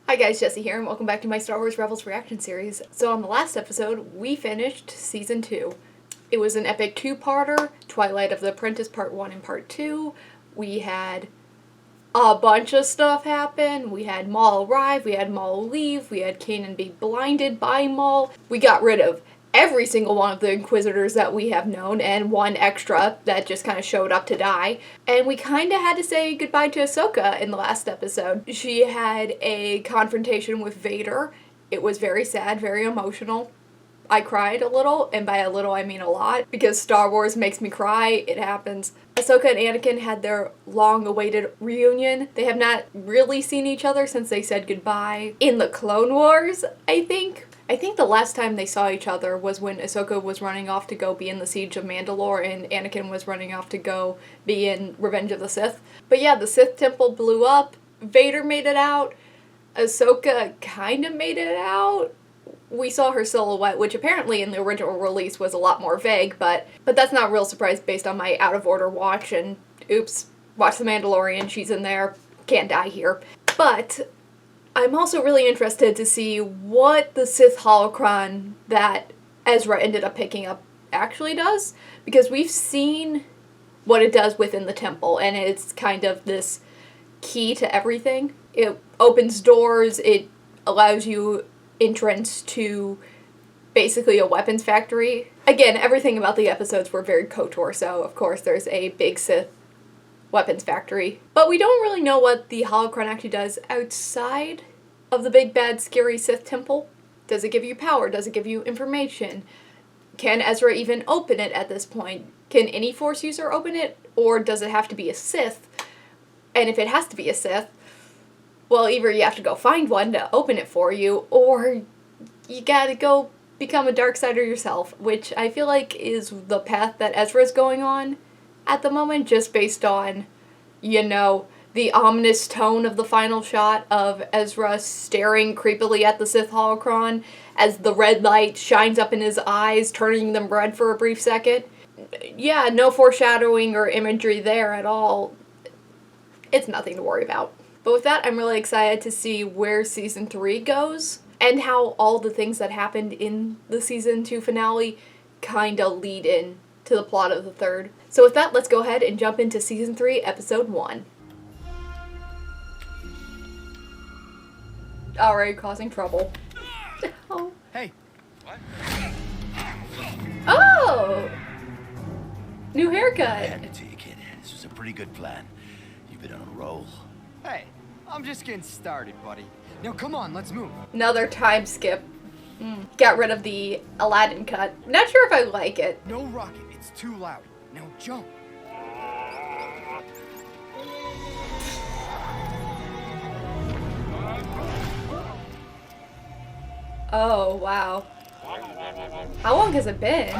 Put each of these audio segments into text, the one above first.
Hi guys, Jessie here, and welcome back to my Star Wars Rebels reaction series. So on the last episode, we finished Season 2. It was an epic two-parter, Twilight of the Apprentice Part 1 and Part 2. We had a bunch of stuff happen. We had Maul arrive, we had Maul leave, we had Kanan be blinded by Maul. We got rid of every single one of the Inquisitors that we have known, and one extra that just kind of showed up to die. And we kind of had to say goodbye to Ahsoka in the last episode. She had a confrontation with Vader. It was very sad, very emotional. I cried a little, and by a little I mean a lot, because Star Wars makes me cry. It happens. Ahsoka and Anakin had their long-awaited reunion. They have not really seen each other since they said goodbye in the Clone Wars, I think. I think the last time they saw each other was when Ahsoka was running off to go be in the Siege of Mandalore and Anakin was running off to go be in Revenge of the Sith. But yeah, the Sith Temple blew up. Vader made it out. Ahsoka kind of made it out. We saw her silhouette, which apparently in the original release was a lot more vague, but that's not a real surprise based on my out-of-order watch, and oops, watch The Mandalorian, she's in there, can't die here. But I'm also really interested to see what the Sith holocron that Ezra ended up picking up actually does, because we've seen what it does within the temple, and it's kind of this key to everything. It opens doors, it allows you entrance to basically a weapons factory. Again, everything about the episodes were very KOTOR, so of course there's a big Sith weapons factory. But we don't really know what the holocron actually does outside of the big bad scary Sith temple. Does it give you power? Does it give you information? Can Ezra even open it at this point? Can any Force user open it? Or does it have to be a Sith? And if it has to be a Sith, well, either you have to go find one to open it for you, or you gotta go become a Darksider yourself, which I feel like is the path that Ezra's going on at the moment, just based on, you know, the ominous tone of the final shot of Ezra staring creepily at the Sith holocron as the red light shines up in his eyes, turning them red for a brief second. Yeah, no foreshadowing or imagery there at all. It's nothing to worry about. But with that, I'm really excited to see where Season 3 goes, and how all the things that happened in the Season 2 finale kinda lead in to the plot of the third. So with that, let's go ahead and jump into Season 3, Episode 1. Already causing trouble. Oh. Hey. What? Oh! New I haircut. hand it to you, kid. This was a pretty good plan. You've been on a roll. Hey, I'm just getting started, buddy. Now come on, let's move. Another time skip. Got rid of the Aladdin cut. Not sure if I like it. No rocket, it's too loud. Now jump. Oh, wow. How long has it been?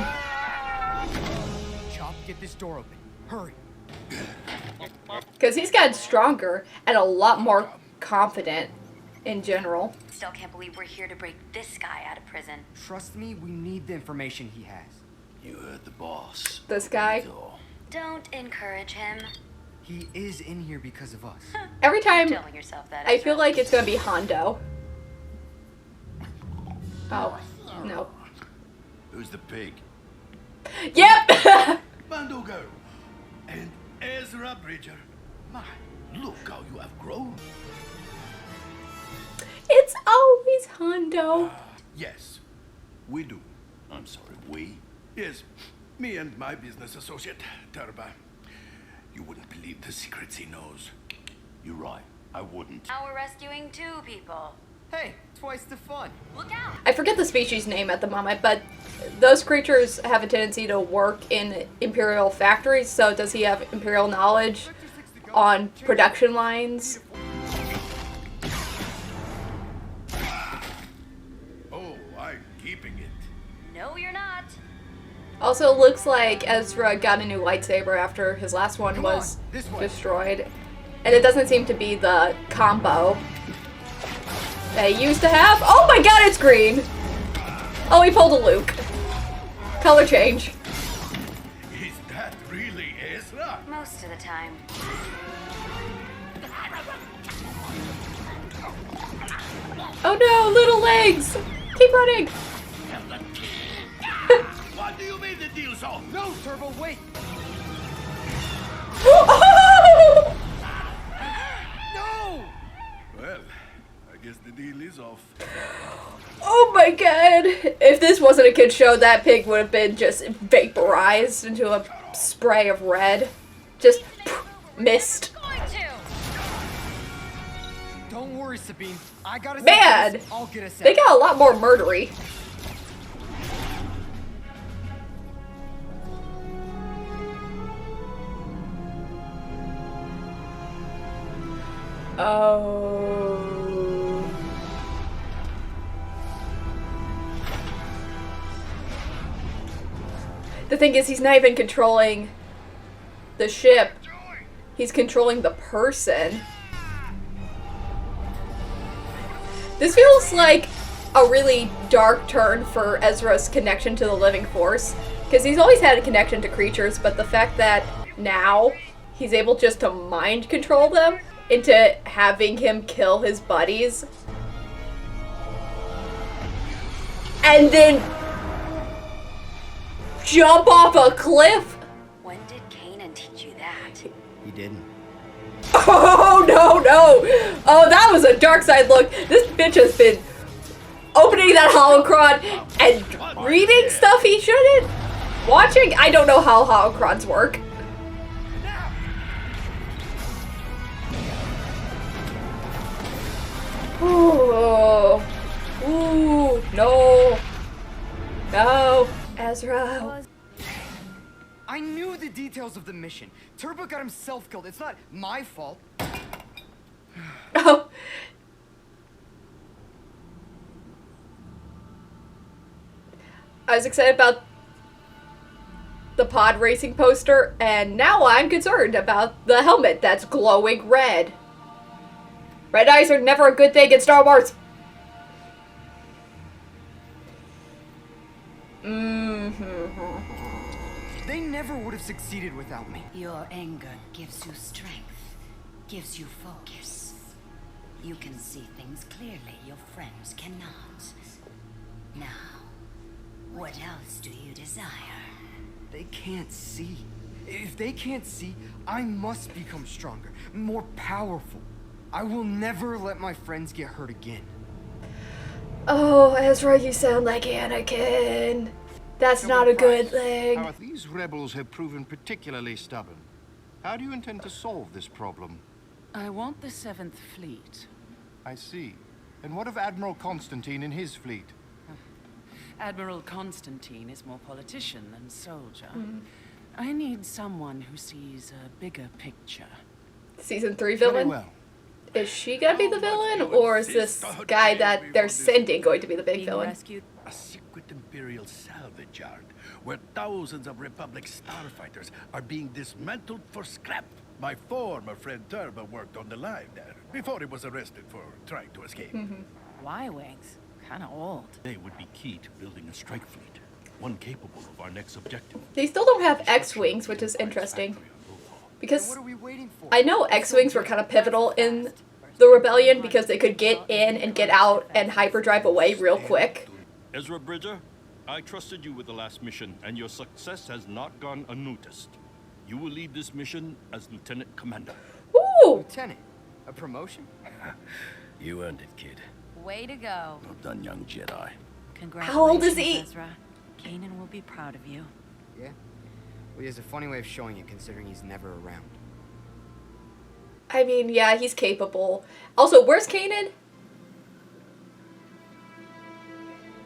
Chop, get this door open. Hurry. Because he's gotten stronger and a lot more confident in general. Still can't believe we're here to break this guy out of prison. Trust me, we need the information he has. You heard the boss. This guy. Door. Don't encourage him. He is in here because of us. Every time Telling yourself that. I feel like it's going to be Hondo. Oh, no. Who's the pig? Yep! Bandogo. And Ezra Bridger. My, look how you have grown. It's always Hondo. Yes, we do. I'm sorry, we? Yes, me and my business associate, Turba. You wouldn't believe the secrets he knows. You're right, I wouldn't. Now we're rescuing 2 people. Hey, twice the fun. Look out! I forget the species name at the moment, but those creatures have a tendency to work in Imperial factories, so does he have Imperial knowledge on production lines? Oh, I'm keeping it. No, you're not. Also, looks like Ezra got a new lightsaber after his last one Come on, was this way. destroyed. And it doesn't seem to be the combo that he used to have. Oh my god, it's green! Oh, he pulled a Luke. Color change. Is that really Ezra? Most of the time. Oh no, little legs! Keep running! What do you mean the deal's off? No, Turbo, wait! Oh! No! Well, I guess the deal is off. Oh my god! If this wasn't a kid's show, that pig would have been just vaporized into a spray of red. Just mist. Going to. Don't worry, Sabine. I got us. Man! I'll get us out. They got a lot more murdery. Oh. The thing is, he's not even controlling the ship. He's controlling the person. This feels like a really dark turn for Ezra's connection to the living force. Because he's always had a connection to creatures, but the fact that now he's able just to mind control them into having him kill his buddies. And then jump off a cliff. When did Kanan teach you that? He didn't. Oh, no, no. Oh, that was a dark side look. This bitch has been opening that holocron and reading stuff he shouldn't. Watching? I don't know how holocrons work. Ooh. Ooh. No. No. Ezra. I knew the details of the mission. Turbo got himself killed. It's not my fault. Oh. I was excited about the pod racing poster, and now I'm concerned about the helmet that's glowing red. Red eyes are never a good thing in Star Wars. They never would have succeeded without me. Your anger gives you strength, gives you focus. You can see things clearly your friends cannot. Now, what else do you desire? They can't see. If they can't see, I must become stronger, more powerful. I will never let my friends get hurt again. Oh, Ezra, you sound like Anakin. That's not a good thing. These rebels have proven particularly stubborn. How do you intend to solve this problem? I want the 7th Fleet. I see. And what of Admiral Constantine and his fleet? Admiral Constantine is more politician than soldier. I need someone who sees a bigger picture. Season 3 Very villain? well. Is she gonna be the villain, or is this guy that they're sending going to be the big Being villain? rescued. A secret Imperial salvage yard where thousands of Republic starfighters are being dismantled for scrap. My former friend Turbo worked on the line there before he was arrested for trying to escape. Y-Wings. Kinda old. They would be key to building a strike fleet, one capable of our next objective. They still don't have X-Wings, which is interesting. Because What are we waiting for? I know X-Wings were kind of pivotal in the rebellion because they could get in and get out and hyperdrive away real quick. Ezra Bridger, I trusted you with the last mission, and your success has not gone unnoticed. You will lead this mission as Lieutenant Commander. Ooh! Lieutenant, a promotion? You earned it, kid. Way to go. Well done, young Jedi. Congratulations, How old is he? Ezra. Kanan will be proud of you. Yeah. Well, he has a funny way of showing it considering he's never around. I mean, yeah, he's capable. Also, where's Kanan?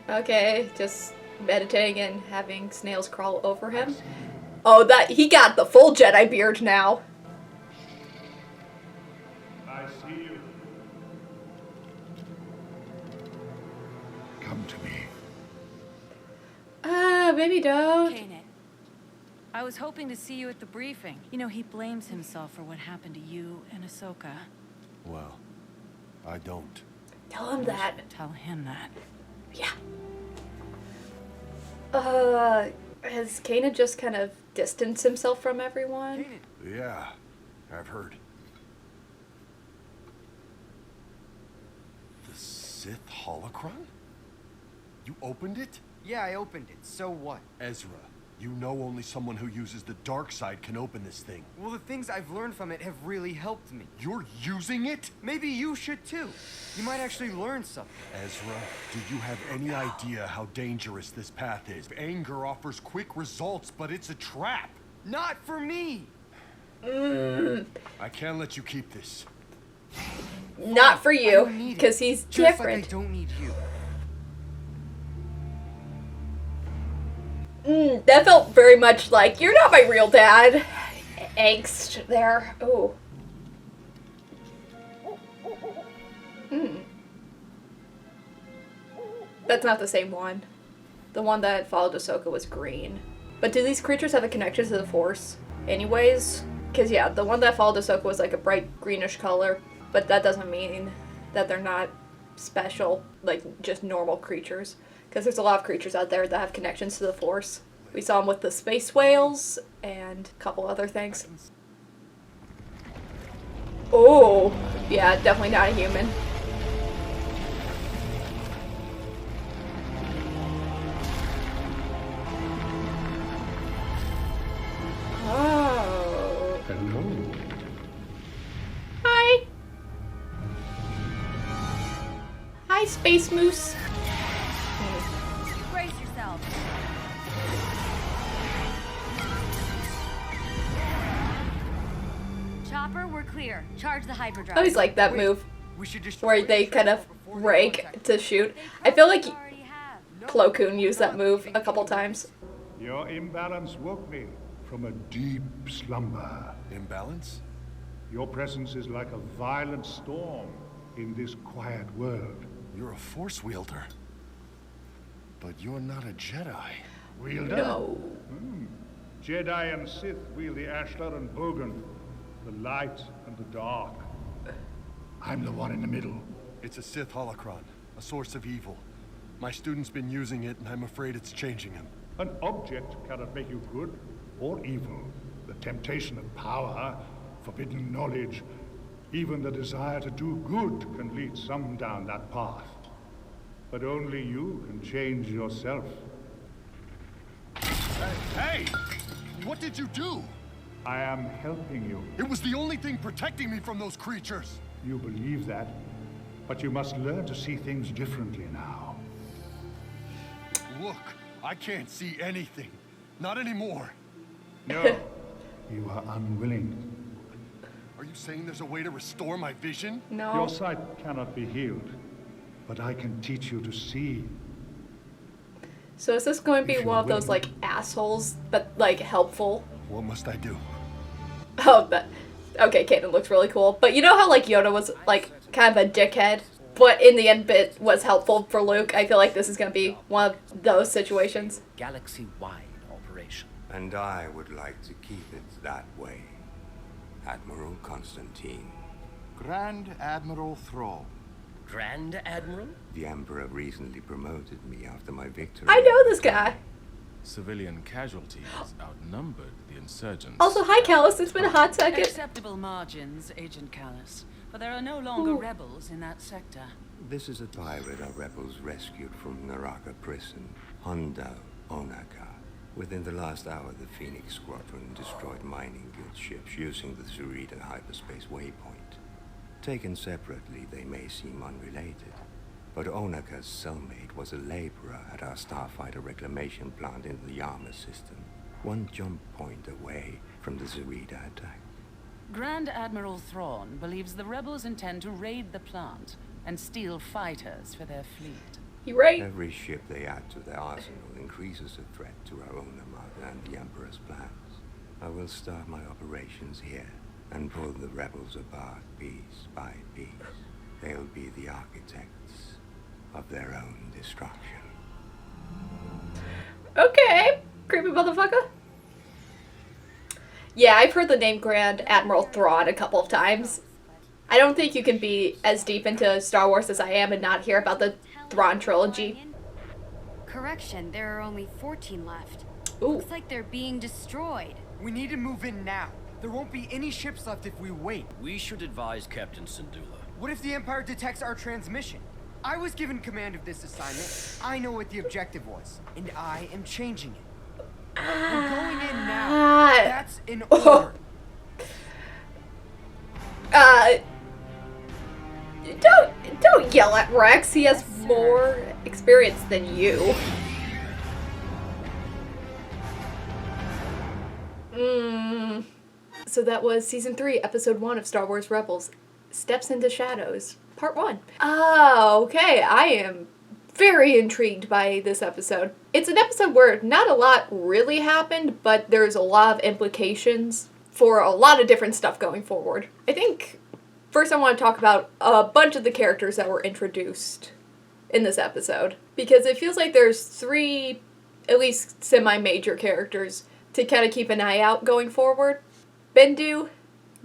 Okay, just meditating and having snails crawl over him. Oh, that he got the full Jedi beard now. I see you. Come to me. Maybe don't. Kanan, I was hoping to see you at the briefing. You know, he blames himself for what happened to you and Ahsoka. Well, I don't. Tell him that. Tell him that. Yeah. Has Kanan just kind of distanced himself from everyone? Kanan, Yeah, I've heard. The Sith holocron? You opened it? Yeah, I opened it. So what? Ezra, you know only someone who uses the dark side can open this thing. Well, the things I've learned from it have really helped me. You're using it? Maybe you should too. You might actually learn something. Ezra, do you have any idea how dangerous this path is? Anger offers quick results, but it's a trap. Not for me! I can't let you keep this. Not for I you, don't need it. because he's Just like I different. don't need you. That felt very much like, you're not my real dad. Angst there. Ooh. That's not the same one. The one that followed Ahsoka was green. But do these creatures have a connection to the Force anyways? Because yeah, the one that followed Ahsoka was like a bright greenish color. But that doesn't mean that they're not special, like just normal creatures. Because there's a lot of creatures out there that have connections to the Force. We saw them with the space whales and a couple other things. Oh, yeah, definitely not a human. Oh. Hello. Hi. Hi, Space Moose. Brace yourself. Chopper, we're clear. Charge the hyperdrive. I always like that move We should just where they kind of rank to shoot. I feel like Already have. Plo Koon used that move a couple times. Your imbalance woke me from a deep slumber. Imbalance? Your presence is like a violent storm in this quiet world. You're a Force wielder. But you're not a Jedi. Wielder? No. Jedi and Sith wield the Ashtar and Bogan, the light and the dark. I'm the one in the middle. It's a Sith holocron, a source of evil. My student's been using it, and I'm afraid it's changing him. An object cannot make you good or evil. The temptation of power, forbidden knowledge, even the desire to do good can lead some down that path. But only you can change yourself. Hey! What did you do? I am helping you. It was the only thing protecting me from those creatures. You believe that, but you must learn to see things differently now. Look, I can't see anything. Not anymore. No, you are unwilling. Are you saying there's a way to restore my vision? No. Your sight cannot be healed, but I can teach you to see. So is this going to be If you're one of those willing. like assholes, but like helpful? What must I do? Oh, that. Okay, Kanan looks really cool. But you know how like Yoda was like kind of a dickhead, but in the end it was helpful for Luke? I feel like this is going to be one of those situations. Galaxy-wide operation. And I would like to keep it that way. Admiral Constantine. Grand Admiral Thrawn. Grand Admiral? The Emperor recently promoted me after my victory. I know this guy. Civilian casualties outnumbered the insurgents. Also, hi Callus, it's been a hot second. Acceptable margins, Agent Callus. But there are no longer rebels in that sector. This is a pirate our rebels rescued from Naraka prison, Hondo Onaka. Within the last hour, the Phoenix Squadron destroyed mining guild ships using the Zurita hyperspace waypoint. Taken separately, they may seem unrelated. But Onaka's cellmate was a laborer at our starfighter reclamation plant in the Yama system, one jump point away from the Zurita attack. Grand Admiral Thrawn believes the rebels intend to raid the plant and steal fighters for their fleet. You right? Every ship they add to their arsenal increases the threat to our own Armada and the Emperor's plans. I will start my operations here and pull the rebels apart piece by piece. They'll be the architects of their own destruction. Okay, creepy motherfucker. Yeah, I've heard the name Grand Admiral Thrawn a couple of times. I don't think you can be as deep into Star Wars as I am and not hear about the Thrawn trilogy. Correction, there are only 14 left. Ooh. Looks like they're being destroyed. We need to move in now. There won't be any ships left if we wait. We should advise Captain Syndulla. What if the Empire detects our transmission? I was given command of this assignment. I know what the objective was, and I am changing it. We're going in now. That's an order. Don't yell at Rex. He has more experience than you. So that was Season 3, Episode 1 of Star Wars Rebels, Steps into Shadows, Part 1. Oh, okay. I am very intrigued by this episode. It's an episode where not a lot really happened, but there's a lot of implications for a lot of different stuff going forward. I think first I want to talk about a bunch of the characters that were introduced in this episode, because it feels like there's 3, at least semi-major characters to kind of keep an eye out going forward. Bendu,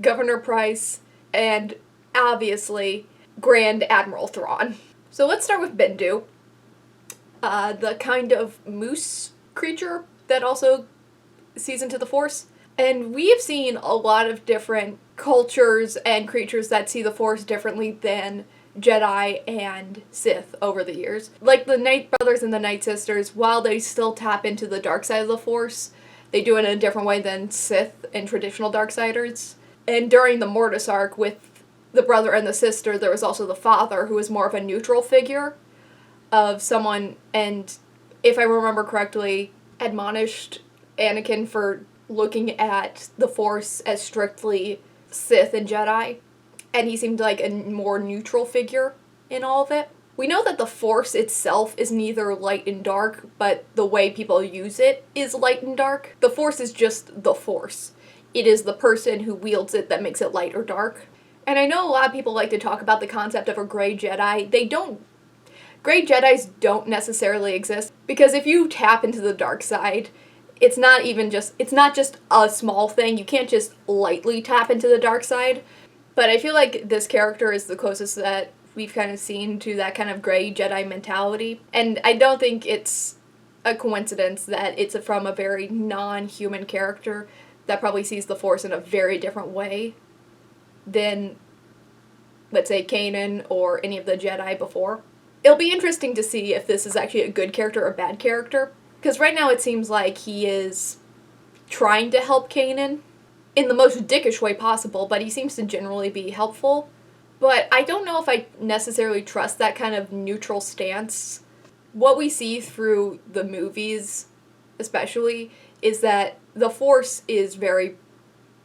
Governor Pryce, and obviously Grand Admiral Thrawn. So let's start with Bendu, the kind of moose creature that also sees into the Force. And we have seen a lot of different cultures and creatures that see the Force differently than Jedi and Sith over the years. Like the Night Brothers and the Night Sisters, while they still tap into the dark side of the Force, they do it in a different way than Sith and traditional Darksiders. And during the Mortis arc with the brother and the sister, there was also the father, who was more of a neutral figure of someone, and if I remember correctly, admonished Anakin for looking at the Force as strictly Sith and Jedi, and he seemed like a more neutral figure in all of it. We know that the Force itself is neither light and dark, but the way people use it is light and dark. The Force is just the Force. It is the person who wields it that makes it light or dark. And I know a lot of people like to talk about the concept of a gray Jedi. Gray Jedis don't necessarily exist, because if you tap into the dark side, it's not just a small thing. You can't just lightly tap into the dark side. But I feel like this character is the closest that we've kind of seen to that kind of gray Jedi mentality. And I don't think it's a coincidence that it's from a very non-human character that probably sees the Force in a very different way than, let's say, Kanan or any of the Jedi before. It'll be interesting to see if this is actually a good character or a bad character, because right now it seems like he is trying to help Kanan in the most dickish way possible, but he seems to generally be helpful. But I don't know if I necessarily trust that kind of neutral stance. What we see through the movies, especially, is that the Force is very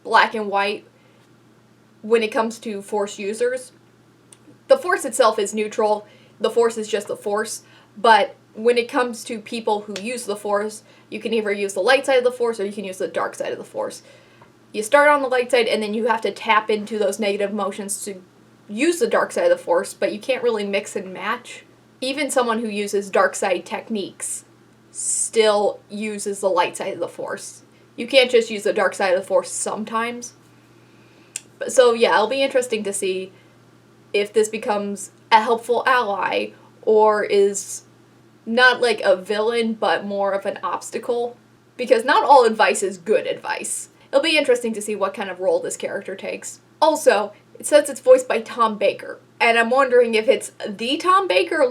black and white when it comes to Force users. The Force itself is neutral. The Force is just the Force. But when it comes to people who use the Force, you can either use the light side of the Force or you can use the dark side of the Force. You start on the light side and then you have to tap into those negative emotions to use the dark side of the Force, but you can't really mix and match. Even someone who uses dark side techniques still uses the light side of the Force. You can't just use the dark side of the Force sometimes. So yeah, it'll be interesting to see if this becomes a helpful ally or is not like a villain but more of an obstacle, because not all advice is good advice. It'll be interesting to see what kind of role this character takes. Also, it says it's voiced by Tom Baker, and I'm wondering if it's the Tom Baker,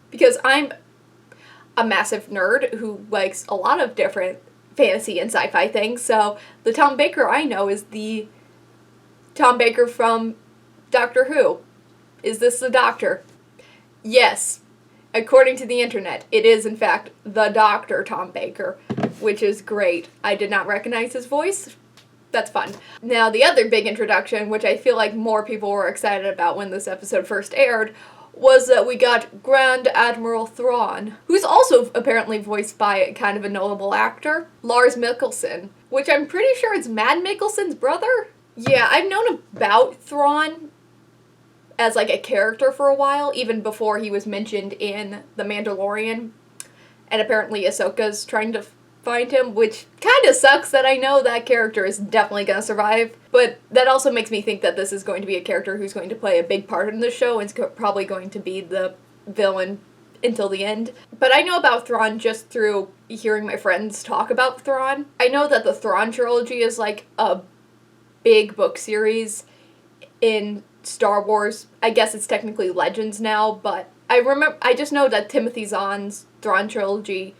because I'm a massive nerd who likes a lot of different fantasy and sci-fi things, so the Tom Baker I know is the Tom Baker from Doctor Who. Is this the Doctor? Yes. According to the internet, it is in fact the Doctor Tom Baker, which is great. I did not recognize his voice. That's fun. Now, the other big introduction, which I feel like more people were excited about when this episode first aired, was that we got Grand Admiral Thrawn, who's also apparently voiced by kind of a notable actor, Lars Mikkelsen, which I'm pretty sure is Mads Mikkelsen's brother? Yeah, I've known about Thrawn as like a character for a while, even before he was mentioned in The Mandalorian, and apparently Ahsoka's trying to find him, which kind of sucks that I know that character is definitely going to survive, but that also makes me think that this is going to be a character who's going to play a big part in the show and is probably going to be the villain until the end. But I know about Thrawn just through hearing my friends talk about Thrawn. I know that the Thrawn trilogy is like a big book series in Star Wars. I guess it's technically Legends now, but I just know that Timothy Zahn's Thrawn trilogy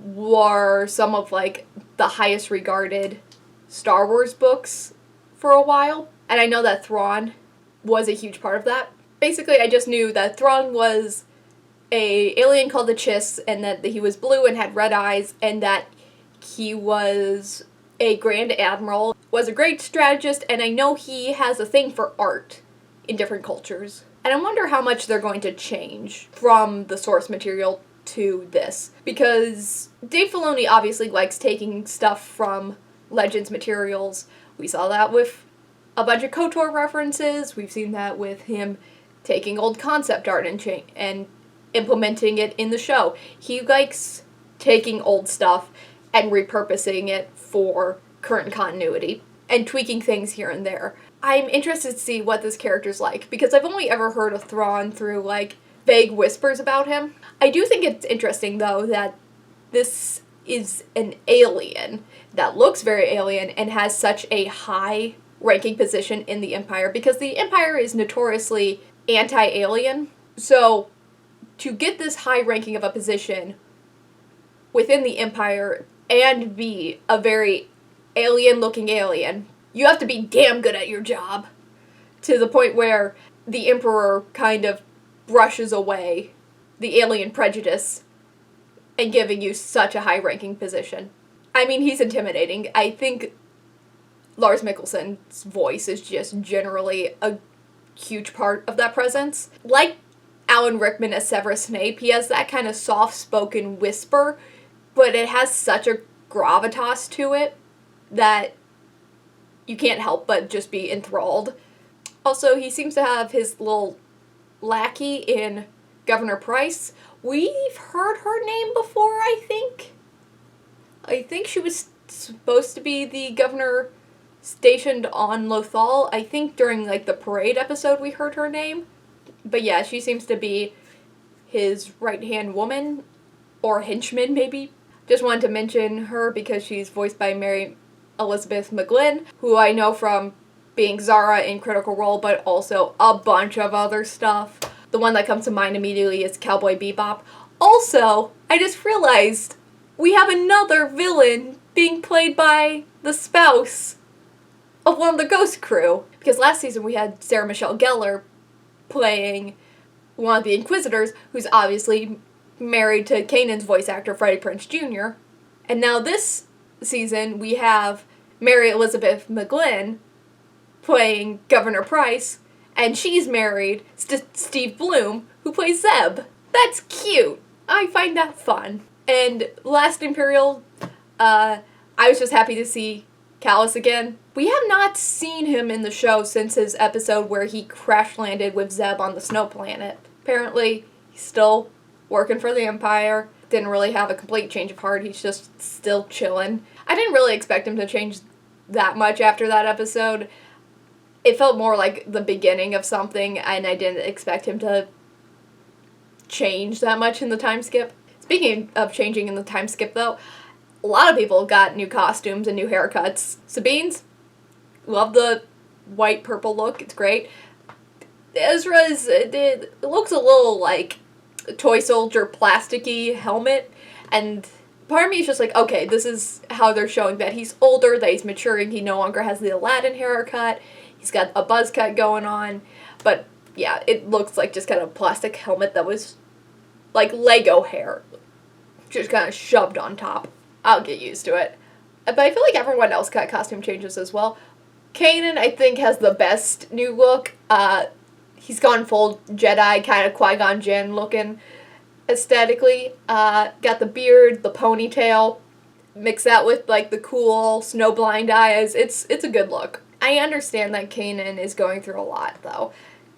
were some of, like, the highest regarded Star Wars books for a while. And I know that Thrawn was a huge part of that. Basically, I just knew that Thrawn was a alien called the Chiss, and that he was blue and had red eyes, and that he was a Grand Admiral, was a great strategist, and I know he has a thing for art in different cultures. And I wonder how much they're going to change from the source material to this. Because Dave Filoni obviously likes taking stuff from Legends materials. We saw that with a bunch of KOTOR references. We've seen that with him taking old concept art and implementing it in the show. He likes taking old stuff and repurposing it for current continuity and tweaking things here and there. I'm interested to see what this character's like, because I've only ever heard of Thrawn through, like, vague whispers about him. I do think it's interesting, though, that this is an alien that looks very alien and has such a high ranking position in the Empire, because the Empire is notoriously anti-alien. So to get this high ranking of a position within the Empire and be a very alien-looking alien, you have to be damn good at your job, to the point where the Emperor kind of brushes away the alien prejudice and giving you such a high-ranking position. I mean, he's intimidating. I think Lars Mikkelsen's voice is just generally a huge part of that presence. Like Alan Rickman as Severus Snape, he has that kind of soft-spoken whisper, but it has such a gravitas to it that you can't help but just be enthralled. Also, he seems to have his little lackey in Governor Price. We've heard her name before, I think. I think she was supposed to be the governor stationed on Lothal. I think during, like, the parade episode we heard her name. But yeah, she seems to be his right-hand woman, or henchman, maybe. Just wanted to mention her because she's voiced by Mary Elizabeth McGlynn, who I know from being Zara in Critical Role, but also a bunch of other stuff. The one that comes to mind immediately is Cowboy Bebop. Also, I just realized we have another villain being played by the spouse of one of the Ghost Crew. Because last season we had Sarah Michelle Gellar playing one of the Inquisitors, who's obviously married to Kanan's voice actor, Freddie Prinze Jr. And now this season we have Mary Elizabeth McGlynn playing Governor Price, and she's married to Steve Bloom, who plays Zeb. That's cute. I find that fun. And last Imperial, I was just happy to see Kallus again. We have not seen him in the show since his episode where he crash landed with Zeb on the snow planet. Apparently, he's still working for the Empire. Didn't really have a complete change of heart. He's just still chilling. I didn't really expect him to change that much after that episode. It felt more like the beginning of something, and I didn't expect him to change that much in the time skip. Speaking of changing in the time skip, though, a lot of people got new costumes and new haircuts. Sabine's, love the white-purple look. It's great. Ezra's, it looks a little like a toy soldier plasticky helmet, and part of me is just like, okay, this is how they're showing that he's older, that he's maturing, he no longer has the Aladdin haircut, he's got a buzz cut going on, but yeah, it looks like just kind of a plastic helmet that was like Lego hair, just kind of shoved on top. I'll get used to it. But I feel like everyone else got costume changes as well. Kanan, I think, has the best new look. He's gone full Jedi, kind of Qui-Gon Jinn looking aesthetically. Got the beard, the ponytail, mix that with like the cool snowblind eyes. It's a good look. I understand that Kanan is going through a lot, though.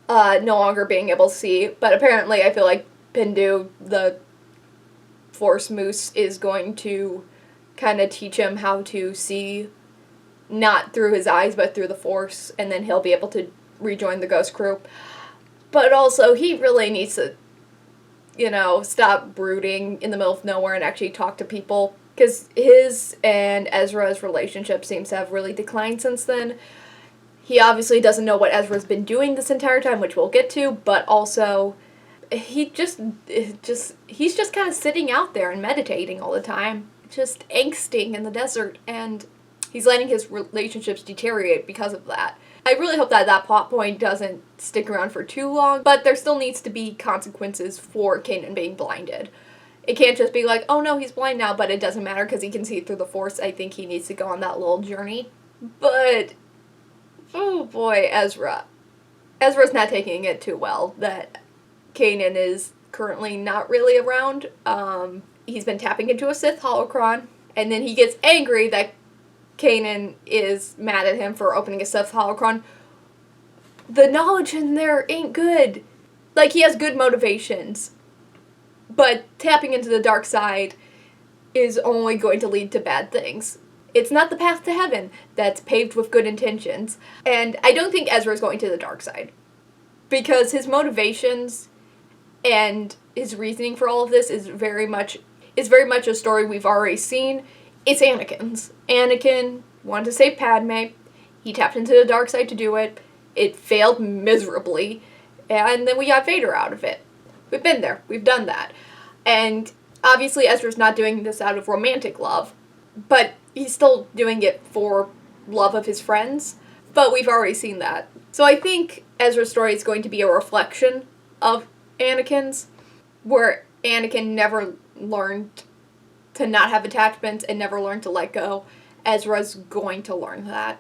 No longer being able to see, but apparently I feel like Pindu, the Force Moose, is going to kind of teach him how to see not through his eyes but through the Force, and then he'll be able to rejoin the Ghost Crew. But also, he really needs to, stop brooding in the middle of nowhere and actually talk to people, because his and Ezra's relationship seems to have really declined since then. He obviously doesn't know what Ezra's been doing this entire time, which we'll get to, but also he's just kind of sitting out there and meditating all the time, just angsting in the desert, and he's letting his relationships deteriorate because of that. I really hope that plot point doesn't stick around for too long, but there still needs to be consequences for Kanan being blinded. It can't just be like, oh no, he's blind now, but it doesn't matter because he can see through the Force. I think he needs to go on that little journey. But, oh boy, Ezra. Ezra's not taking it too well that Kanan is currently not really around. He's been tapping into a Sith holocron, and then he gets angry that Kanan is mad at him for opening a Sith holocron. The knowledge in there ain't good. Like, he has good motivations, but tapping into the dark side is only going to lead to bad things. It's not the path to heaven that's paved with good intentions. And I don't think Ezra's going to the dark side, because his motivations and his reasoning for all of this is very much a story we've already seen. It's Anakin's. Anakin wanted to save Padme. He tapped into the dark side to do it. It failed miserably. And then we got Vader out of it. We've been there. We've done that. And obviously Ezra's not doing this out of romantic love, but he's still doing it for love of his friends. But we've already seen that. So I think Ezra's story is going to be a reflection of Anakin's, where Anakin never learned to not have attachments and never learned to let go. Ezra's going to learn that.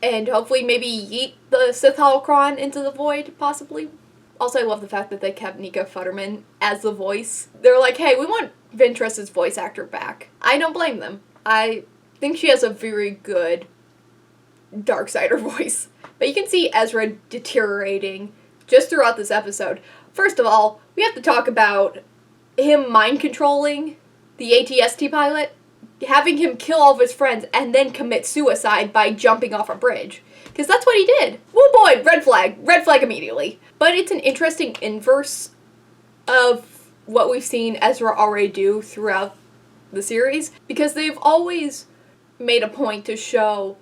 And hopefully maybe yeet the Sith holocron into the void, possibly. Also, I love the fact that they kept Nika Futterman as the voice. They're like, hey, we want Ventress's voice actor back. I don't blame them. I think she has a very good Darksider voice. But you can see Ezra deteriorating just throughout this episode. First of all, we have to talk about him mind controlling the ATST pilot, having him kill all of his friends and then commit suicide by jumping off a bridge. Because that's what he did. Woo boy, red flag immediately. But it's an interesting inverse of what we've seen Ezra already do throughout the series, because they've always made a point to show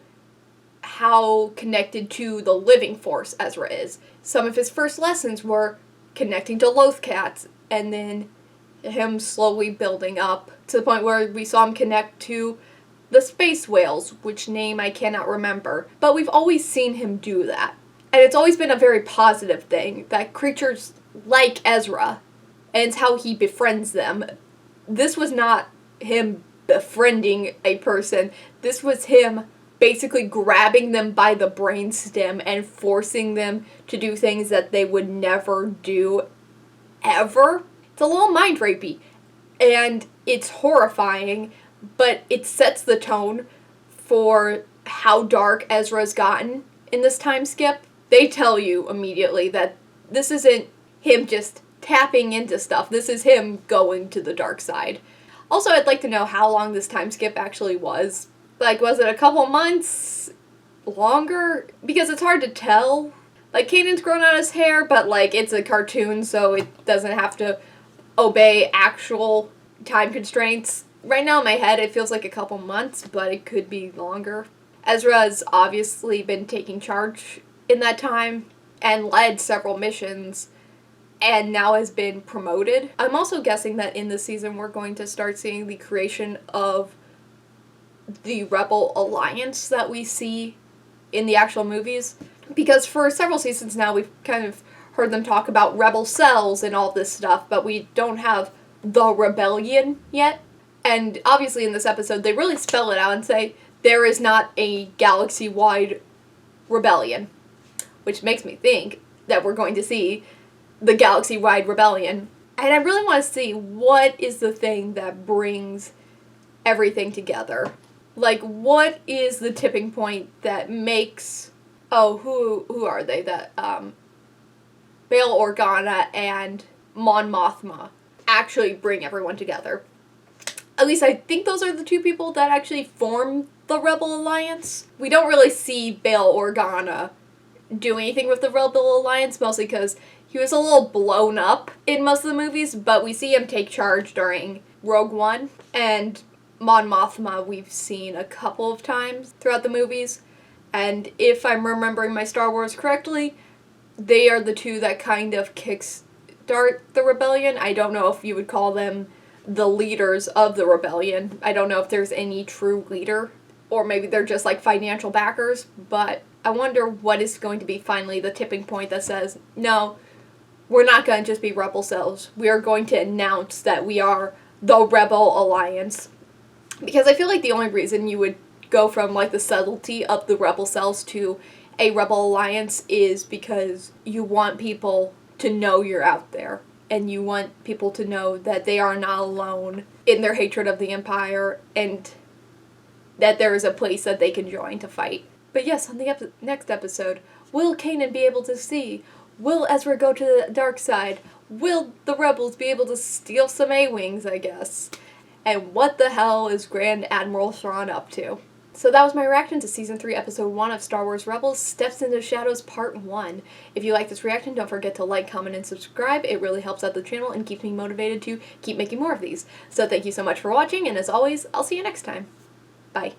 how connected to the living force Ezra is. Some of his first lessons were connecting to Lothcats, and then him slowly building up to the point where we saw him connect to the space whales, which name I cannot remember. But we've always seen him do that. And it's always been a very positive thing, that creatures like Ezra, and it's how he befriends them. This was not him befriending a person. This was him basically grabbing them by the brainstem and forcing them to do things that they would never do ever. It's a little mind rapey, and it's horrifying, but it sets the tone for how dark Ezra's gotten in this time skip. They tell you immediately that this isn't him just tapping into stuff. This is him going to the dark side. Also, I'd like to know how long this time skip actually was. Like, was it a couple months? Longer? Because it's hard to tell. Like, Kanan's grown out his hair, but, like, it's a cartoon, so it doesn't have to obey actual time constraints. Right now in my head, it feels like a couple months, but it could be longer. Ezra's obviously been taking charge in that time and led several missions, and now has been promoted. I'm also guessing that in this season we're going to start seeing the creation of the Rebel Alliance that we see in the actual movies. Because for several seasons now we've kind of heard them talk about rebel cells and all this stuff, but we don't have the rebellion yet. And obviously in this episode they really spell it out and say there is not a galaxy-wide rebellion. Which makes me think that we're going to see the galaxy-wide rebellion. And I really want to see what is the thing that brings everything together. Like, what is the tipping point that makes... Oh, who are they? That, Bail Organa and Mon Mothma actually bring everyone together. At least I think those are the two people that actually form the Rebel Alliance. We don't really see Bail Organa do anything with the Rebel Alliance, mostly because he was a little blown up in most of the movies, but we see him take charge during Rogue One, and Mon Mothma we've seen a couple of times throughout the movies, and if I'm remembering my Star Wars correctly, they are the two that kind of kicks start the rebellion. I don't know if you would call them the leaders of the rebellion. I don't know if there's any true leader, or maybe they're just like financial backers, but I wonder what is going to be finally the tipping point that says, no, we're not going to just be rebel cells. We are going to announce that we are the Rebel Alliance. Because I feel like the only reason you would go from like the subtlety of the rebel cells to a rebel alliance is because you want people to know you're out there. And you want people to know that they are not alone in their hatred of the Empire, and that there is a place that they can join to fight. But yes, on the next episode, will Kanan be able to see? Will Ezra go to the dark side? Will the rebels be able to steal some A-Wings, I guess? And what the hell is Grand Admiral Thrawn up to? So that was my reaction to Season 3, Episode 1 of Star Wars Rebels, Steps into Shadows Part 1. If you like this reaction, don't forget to like, comment, and subscribe. It really helps out the channel and keeps me motivated to keep making more of these. So thank you so much for watching, and as always, I'll see you next time. Bye.